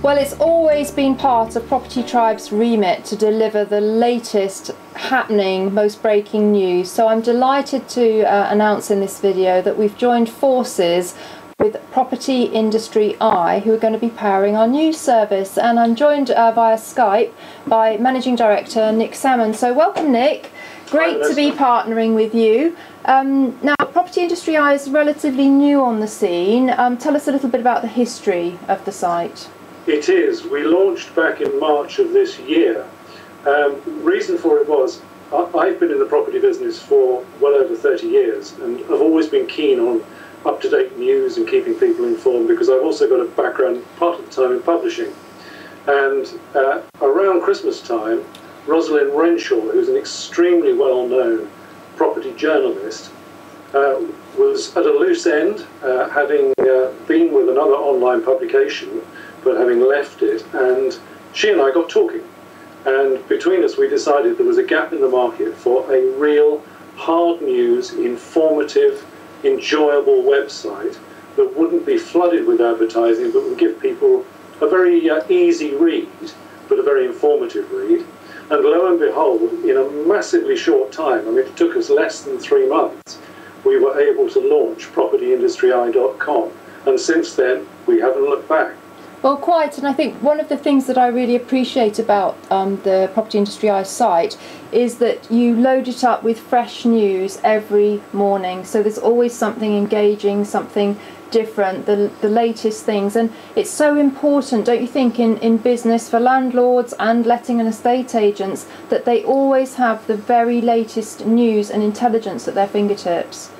Well, it's always been part of Property Tribe's remit to deliver the latest happening, most breaking news. So I'm delighted to announce in this video that we've joined forces with Property Industry Eye, who are going to be powering our news service. And I'm joined via Skype by Managing Director Nick Salmon. So welcome, Nick. Great to be partnering with you. Now, Property Industry Eye is relatively new on the scene. Tell us a little bit about the history of the site. It is. We launched back in March of this year. Reason for it was, I've been in the property business for well over 30 years, and I've always been keen on up-to-date news and keeping people informed, because I've also got a background part of the time in publishing. And around Christmas time, Rosalind Renshaw, who's an extremely well-known property journalist, was at a loose end, having been with another online publication, but having left it, and she and I got talking. And between us, we decided there was a gap in the market for a real hard news, informative, enjoyable website that wouldn't be flooded with advertising, but would give people a very easy read, but a very informative read. And lo and behold, in a massively short time, I mean, it took us less than 3 months, we were able to launch propertyindustryeye.com. And since then, we haven't looked back. Well, quite, and I think one of the things that I really appreciate about the Property Industry Eye site is that you load it up with fresh news every morning. So there's always something engaging, something different, the latest things. And it's so important, don't you think, in business for landlords and letting and estate agents, that they always have the very latest news and intelligence at their fingertips.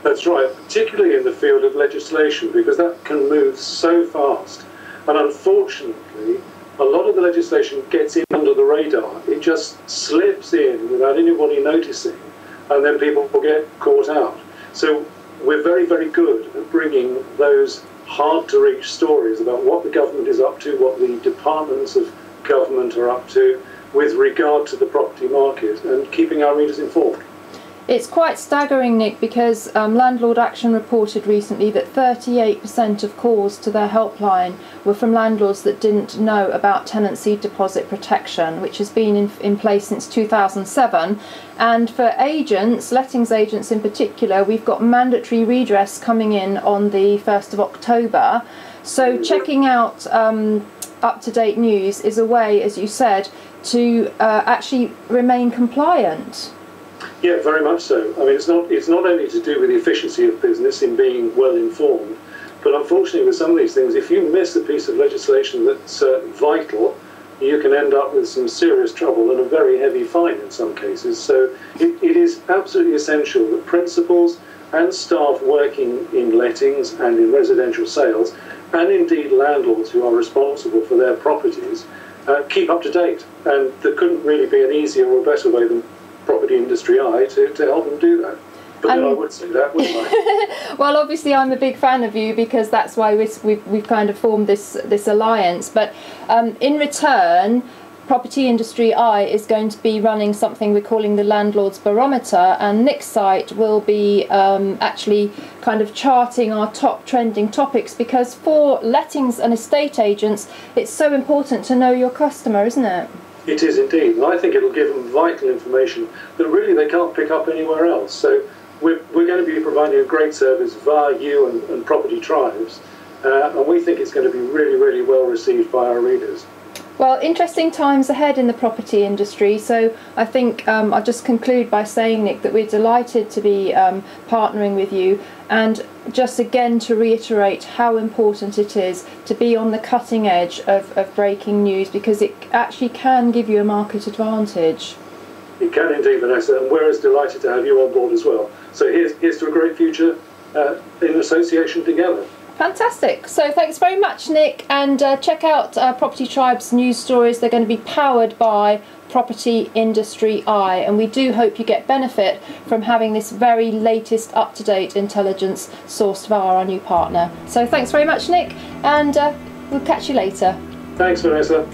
That's right, particularly in the field of legislation, because that can move so fast. And unfortunately, a lot of the legislation gets in under the radar. It just slips in without anybody noticing, and then people will get caught out. So we're very, very good at bringing those hard-to-reach stories about what the government is up to, what the departments of government are up to with regard to the property market, and keeping our readers informed. It's quite staggering, Nick, because Landlord Action reported recently that 38% of calls to their helpline were from landlords that didn't know about tenancy deposit protection, which has been in place since 2007. And for agents, lettings agents in particular, we've got mandatory redress coming in on the 1st of October. So checking out up-to-date news is a way, as you said, to actually remain compliant. Yeah, very much so. I mean, it's not only to do with the efficiency of business in being well informed, but unfortunately with some of these things, if you miss a piece of legislation that's vital, you can end up with some serious trouble and a very heavy fine in some cases. So it is absolutely essential that principals and staff working in lettings and in residential sales, and indeed landlords who are responsible for their properties, keep up to date. And there couldn't really be an easier or better way than Property Industry Eye to help them do that. But then I would say that, wouldn't I? Well, obviously I'm a big fan of you, because that's why we've kind of formed this alliance. But in return, Property Industry Eye is going to be running something we're calling the Landlord's Barometer, and Nick's site will be actually kind of charting our top trending topics, because for lettings and estate agents, it's so important to know your customer, isn't it? It is indeed, and I think it'll give them vital information that really they can't pick up anywhere else. So we're going to be providing a great service via you and Property Tribes, and we think it's going to be really, really well received by our readers. Well, interesting times ahead in the property industry, so I think I'll just conclude by saying, Nick, that we're delighted to be partnering with you, and just again to reiterate how important it is to be on the cutting edge of breaking news, because it actually can give you a market advantage. It can indeed, Vanessa, and we're as delighted to have you on board as well. So here's to a great future in association together. Fantastic. So thanks very much, Nick, and check out Property Tribe's news stories. They're going to be powered by Property Industry Eye, and we do hope you get benefit from having this very latest up-to-date intelligence sourced via our new partner. So thanks very much, Nick, and we'll catch you later. Thanks, Vanessa.